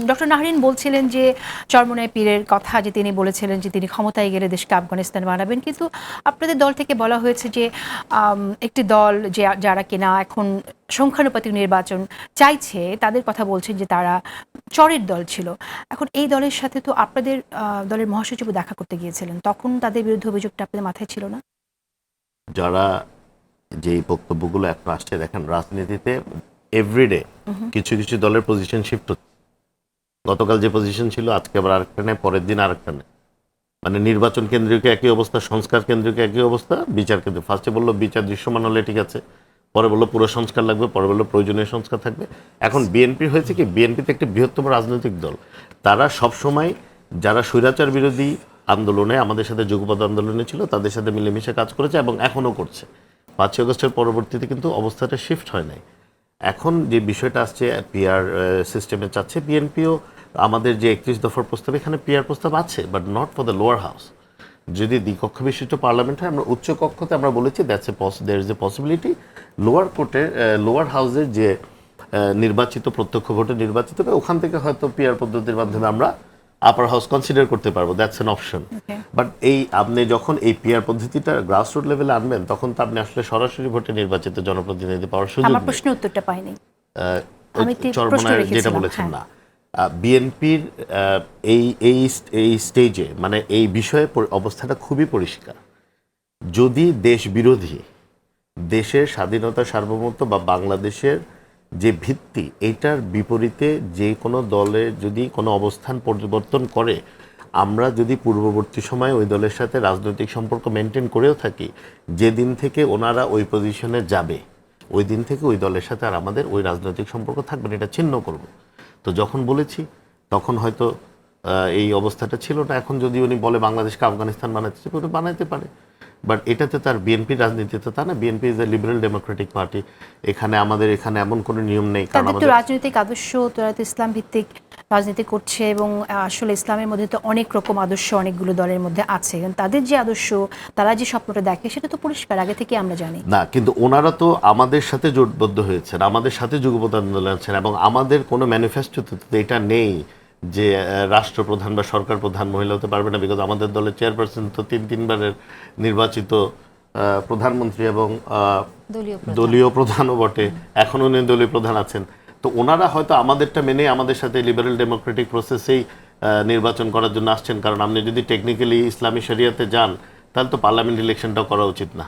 Doctor Nahrin বলছিলেন যে চরমোনাই পীরের কথা, যে তিনি বলেছিলেন যে তিনি ক্ষমতায় গেলে দেশকে আফগানিস্তান বানাবেন, কিন্তু আপনাদের দল থেকে বলা হয়েছে যে একটি দল যে যারা কিনা এখন সংখ্যানুপাতিক নির্বাচন চাইছে তাদের কথা বলছেন যে তারা চরের দল ছিল। এখন এই দলের সাথে তো আপনাদের দলের মহাসচিব দেখা করতে গিয়েছিলেন, তখন তাদের বিরুদ্ধে অভিযোগটা আপনাদের মাথায় ছিল না? যারা যেই বক্তব্যগুলো এখন আসছে, দেখেন রাজনীতিতে এভরিডে কিছু কিছু দলের পজিশন শিফট হচ্ছে। গতকাল যে পজিশন ছিল আজকে আবার আরেকটা নেই, পরের দিন আরেকটা নেই। মানে নির্বাচন কেন্দ্রিক একই অবস্থা, সংস্কার কেন্দ্রিক একই অবস্থা, বিচার কেন্দ্রিক। ফার্স্টে বললো বিচার দৃশ্যমান হলে ঠিক আছে, পরে বললো পুরো সংস্কার লাগবে, পরে বললো প্রয়োজনীয় সংস্কার থাকবে। এখন বিএনপি হয়েছে কি, বিএনপিতে একটি বৃহত্তম রাজনৈতিক দল, তারা সবসময় যারা স্বৈরাচার বিরোধী আন্দোলনে আমাদের সাথে যুগপৎ আন্দোলনে ছিল তাদের সাথে মিলেমিশে কাজ করেছে এবং এখনও করছে। 5ই আগস্টের পরবর্তীতে কিন্তু অবস্থাটা শিফট হয় নাই। এখন যে বিষয়টা আসছে পিআর সিস্টেমে চাচ্ছে, বিএনপিও আমাদের যে 31 দফার প্রস্তাব, এখানে পিআর প্রস্তাব আছে, but not for the lower house. যদি দ্বিকক্ষ বিশিষ্ট পার্লামেন্ট হয়, আমরা উচ্চ কক্ষতে আমরা বলেছি there is a possibility lower কোর্টের লোয়ার হাউসের যে নির্বাচিত প্রত্যক্ষ ভোটে নির্বাচিত হবে, ওখান থেকে হয়তো পিআর পদ্ধতির মাধ্যমে আমরা আপার হাউস কনসিডার করতে পারবো। That's an option. বাট এই আপনি যখন এই পিআর পদ্ধতিটা গ্রাসরুট লেভেলে আনবেন, তখন তো আপনি আসলে সরাসরি ভোটে নির্বাচিত জনপ্রতিনিধি পাওয়ার সুযোগ নেই। আমার প্রশ্নের উত্তরটা পাইনি। চরমোনাই যেটা বলেছেন না, বিএনপির এই স্টেজে মানে এই বিষয়ে অবস্থাটা খুবই পরিষ্কার। যদি দেশ বিরোধী, দেশের স্বাধীনতা সার্বভৌমত্ব বা বাংলাদেশের যে ভিত্তি, এইটার বিপরীতে যে কোনো দলের যদি কোনো অবস্থান পরিবর্তন করে, আমরা যদি পূর্ববর্তী সময়ে ওই দলের সাথে রাজনৈতিক সম্পর্ক মেনটেন করেও থাকি, যেদিন থেকে ওনারা ওই পজিশনে যাবে ওই দিন থেকে ওই দলের সাথে আর আমাদের ওই রাজনৈতিক সম্পর্ক থাকবে না, এটা ছিন্ন করব। তো যখন বলেছি তখন হয়তো এই অবস্থাটা ছিল না। এখন যদি উনি বলে বাংলাদেশকে আফগানিস্তান বানাতে চাই, ওটা বানাইতে পারে। বাট এটাতে তার বিএনপির রাজনীতিতে তা না। BNP is a liberal Democratic party. এখানে আমাদের এখানে এমন কোনো নিয়ম নেই, কারণ আমাদের রাজনৈতিক আদর্শ, তারা তো ইসলাম ভিত্তিক রাজনীতি করছে এবং আসলে ইসলামের মধ্যে তো অনেক রকম আদর্শ অনেকগুলো দলের মধ্যে আছে। তাদের যে আদর্শ, তারা যে স্বপ্নটা দেখে, সেটা তো পরিষ্কার আগে থেকে আমরা জানি না। কিন্তু ওনারা তো আমাদের সাথে জোটবদ্ধ হয়েছেন, আমাদের সাথে যুগপৎ আন্দোলন আছেন, এবং আমাদের কোনো ম্যানিফেস্টোতে এটা নেই যে রাষ্ট্রপ্রধান বা সরকার প্রধান মহিলা হতে পারবে না। বিকজ আমাদের দলের চেয়ারপারসন তো তিনবারের নির্বাচিত প্রধানমন্ত্রী এবং দলীয় প্রধানও বটে, এখন উনি দলীয় প্রধান আছেন। তো ওনারা হয়তো আমাদেরটা মেনে আমাদের সাথে লিবারেল ডেমোক্রেটিক প্রসেসেই নির্বাচন করার জন্য আসছেন। কারণ আপনি যদি টেকনিক্যালি ইসলামী শরিয়াতে যান, তাহলে তো পার্লামেন্ট ইলেকশনটাও করা উচিত না।